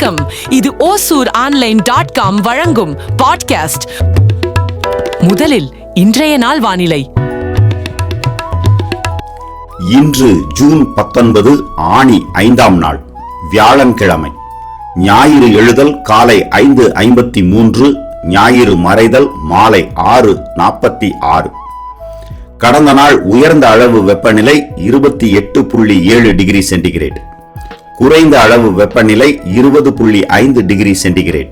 வணக்கம். இது OSUROnline.com வழங்கும் பாட்காஸ்ட். முதலில் இன்றைய நாள் வானிலை. இன்று ஜூன் 19 ஆனி 5ஆம் நாள் வியாழன்கிழமை. ஞாயிறு எழுதல் காலை 5:53, ஞாயிறு மறைதல் மாலை 6:46. கடந்த நாள் உயர்ந்த அளவு வெப்பநிலை 28.7 டிகிரி சென்டிகிரேட், குறைந்த அளவு வெப்பநிலை 20.5 டிகிரி சென்டிகிரேட்.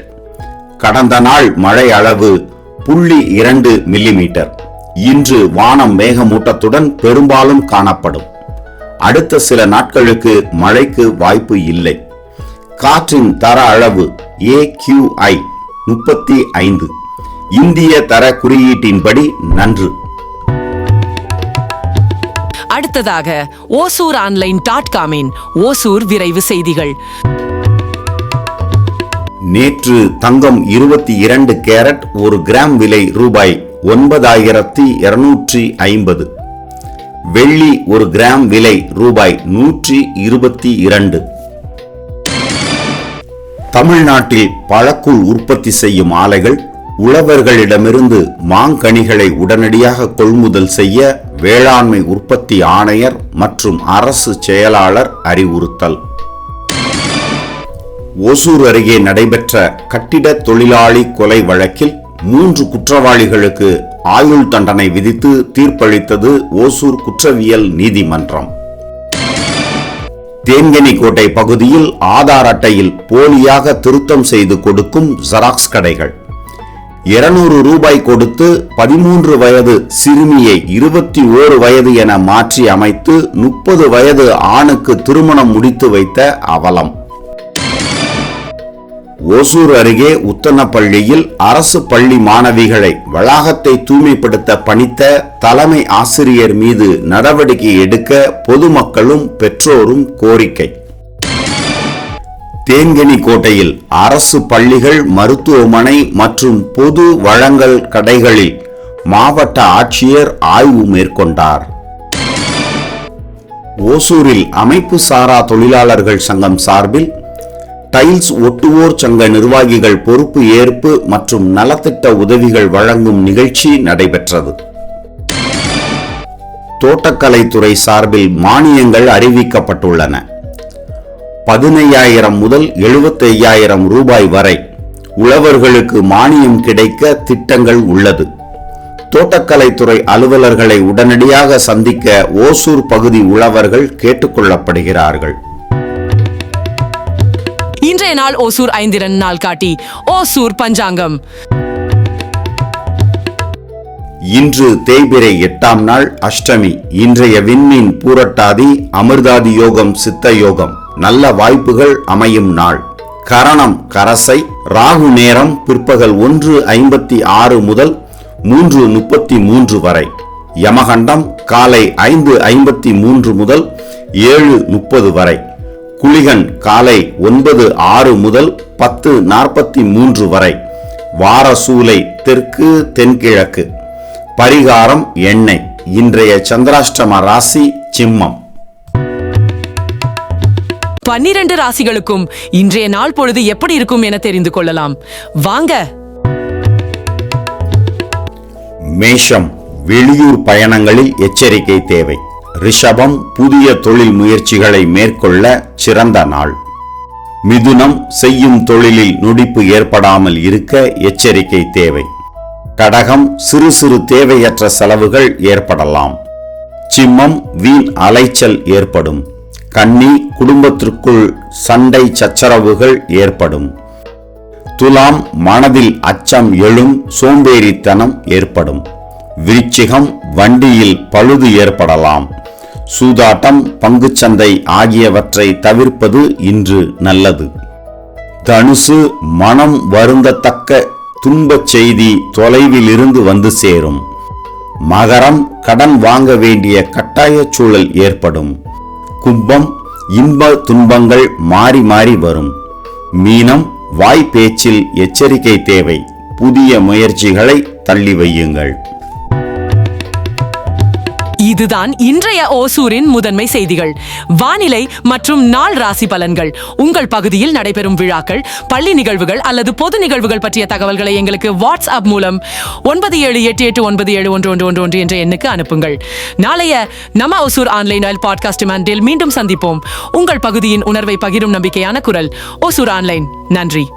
கடந்த நாள் மழை அளவு 0.2 மில்லிமீட்டர். இன்று வானம் மேகமூட்டத்துடன் பெரும்பாலும் காணப்படும். அடுத்த சில நாட்களுக்கு மழைக்கு வாய்ப்பு இல்லை. காற்றின் தர அளவு AQI 35, இந்திய தர குறியீட்டின்படி நன்று. அடுத்ததாக OSUROnline.com-இன் ஓசூர் விரைவு செய்திகள். நேற்று தங்கம் 22 கேரட் 1 கிராம் விலை ரூபாய் 9,250. வெள்ளி 1 கிராம் விலை ரூபாய் 122. தமிழ்நாட்டில் பழக்கூழ் உற்பத்தி செய்யும் ஆலைகள் உழவர்களிடமிருந்து மாங்கனிகளை உடனடியாக கொள்முதல் செய்ய வேளாண்மை உற்பத்தி ஆணையர் மற்றும் அரசு செயலாளர் அறிவுறுத்தல். ஓசூர் அருகே நடைபெற்ற கட்டிட தொழிலாளி கொலை வழக்கில் 3 குற்றவாளிகளுக்கு ஆயுள் தண்டனை விதித்து தீர்ப்பளித்தது ஓசூர் குற்றவியல் நீதிமன்றம். தேன்கனிக்கோட்டை பகுதியில் ஆதார் அட்டையில் போலியாக திருத்தம் செய்து கொடுக்கும் ஜெராக்ஸ் கடைகள். 200 ரூபாய் கொடுத்து 13 வயது சிறுமியை 21 வயது என மாற்றி அமைத்து 30 வயது ஆணுக்கு திருமணம் முடித்து வைத்த அவலம். ஓசூர் அருகே உத்தனப்பள்ளியில் அரசு பள்ளி மாணவிகளை வளாகத்தை தூய்மைப்படுத்த பணித்த தலைமை ஆசிரியர் மீது நடவடிக்கை எடுக்க பொதுமக்களும் பெற்றோரும் கோரிக்கை. தேன்கனிக்கோட்டையில் அரசு பள்ளிகள், மருத்துவமனை மற்றும் பொது வழங்கல் கடைகளில் மாவட்ட ஆட்சியர் ஆய்வு மேற்கொண்டார். ஓசூரில் அமைப்பு சாரா தொழிலாளர்கள் சங்கம் சார்பில் டைல்ஸ் ஒட்டுவோர் சங்க நிர்வாகிகள் பொறுப்பு ஏற்பு மற்றும் நலத்திட்ட உதவிகள் வழங்கும் நிகழ்ச்சி நடைபெற்றது. தோட்டக்கலைத்துறை சார்பில் மானியங்கள் அறிவிக்கப்பட்டுள்ளன. 15,000 முதல் 75,000 ரூபாய் வரை உழவர்களுக்கு மானியம் கிடைக்க திட்டங்கள் உள்ளது. தோட்டக்கலைத்துறை அலுவலர்களை உடனடியாக சந்திக்க ஓசூர் பகுதி உழவர்கள் கேட்டுக்கொள்ளப்படுகிறார்கள். இன்றைய நாள் ஓசூர் 5 நாள் காட்டி. ஓசூர் பஞ்சாங்கம். இன்று தேய்பிறை 8ஆம் நாள் அஷ்டமி. இன்றைய விண்மீன் பூரட்டாதி, அமிர்தாதி யோகம், சித்த யோகம். நல்ல வாய்ப்புகள் அமையும் நாள். கரணம் கரசை. ராகு நேரம் பிற்பகல் 1:56 முதல் 3:33 வரை. யமகண்டம் காலை 5:53 முதல் 7:30 வரை. குளிகன் காலை 9:06 முதல் 10:43 வரை. வாரசூலை தெற்கு தென்கிழக்கு. பரிகாரம் எண்ணெய். இன்றைய சந்திராஷ்டம ராசி சிம்மம். 12 ராசிகளுக்கும் இன்றைய நாள் பொழுது எப்படி இருக்கும் என தெரிந்து கொள்ளலாம். வாங்க. மேஷம், வெளியூர் பயணங்களில் எச்சரிக்கை தேவை. ரிஷபம், புதிய தொழில் முயற்சிகளை மேற்கொள்ள சிறந்த நாள். மிதுனம், செய்யும் தொழிலில் நொடிப்பு ஏற்படாமல் இருக்க எச்சரிக்கை தேவை. கடகம், சிறு சிறு தேவையற்ற செலவுகள் ஏற்படலாம். சிம்மம், வீண் அலைச்சல் ஏற்படும். கன்னி, குடும்பத்திற்குள் சண்டை சச்சரவுகள் ஏற்படும். துலாம், மனதில் அச்சம் எழும், சோம்பேறித்தனம் ஏற்படும். விருச்சிகம், வண்டியில் பழுது ஏற்படலாம். சூதாட்டம், பங்குச்சந்தை ஆகியவற்றை தவிர்ப்பது இன்று நல்லது. தனுசு, மனம் வருந்தத்தக்க துன்பச் செய்தி தொலைவில் இருந்து வந்து சேரும். மகரம், கடன் வாங்க வேண்டிய கட்டாய சூழல் ஏற்படும். கும்பம், இன்ப துன்பங்கள் மாறி மாறி வரும். மீனம், வாய் பேச்சில் எச்சரிக்கை தேவை. புதிய முயற்சிகளை தள்ளி வையுங்கள். இதுதான் இன்றைய ஓசூரின் முதன்மை செய்திகள். வானிலை மற்றும் நாள் ராசி பலன்கள், உங்கள் பகுதியில் நடைபெறும் விழாக்கள், பள்ளி நிகழ்வுகள் அல்லது பொது நிகழ்வுகள் பற்றிய தகவல்களை எங்களுக்கு வாட்ஸ்அப் மூலம் 9788971111 என்ற எண்ணுக்கு அனுப்புங்கள். நாளைய நம்ம ஓசூர் ஆன்லைன் ஆயில் பாட்காஸ்ட் டிமாண்டில் மீண்டும் சந்திப்போம். உங்கள் பகுதியின் உணர்வை பகிரும் நம்பிக்கையான குரல் ஓசூர் ஆன்லைன். நன்றி.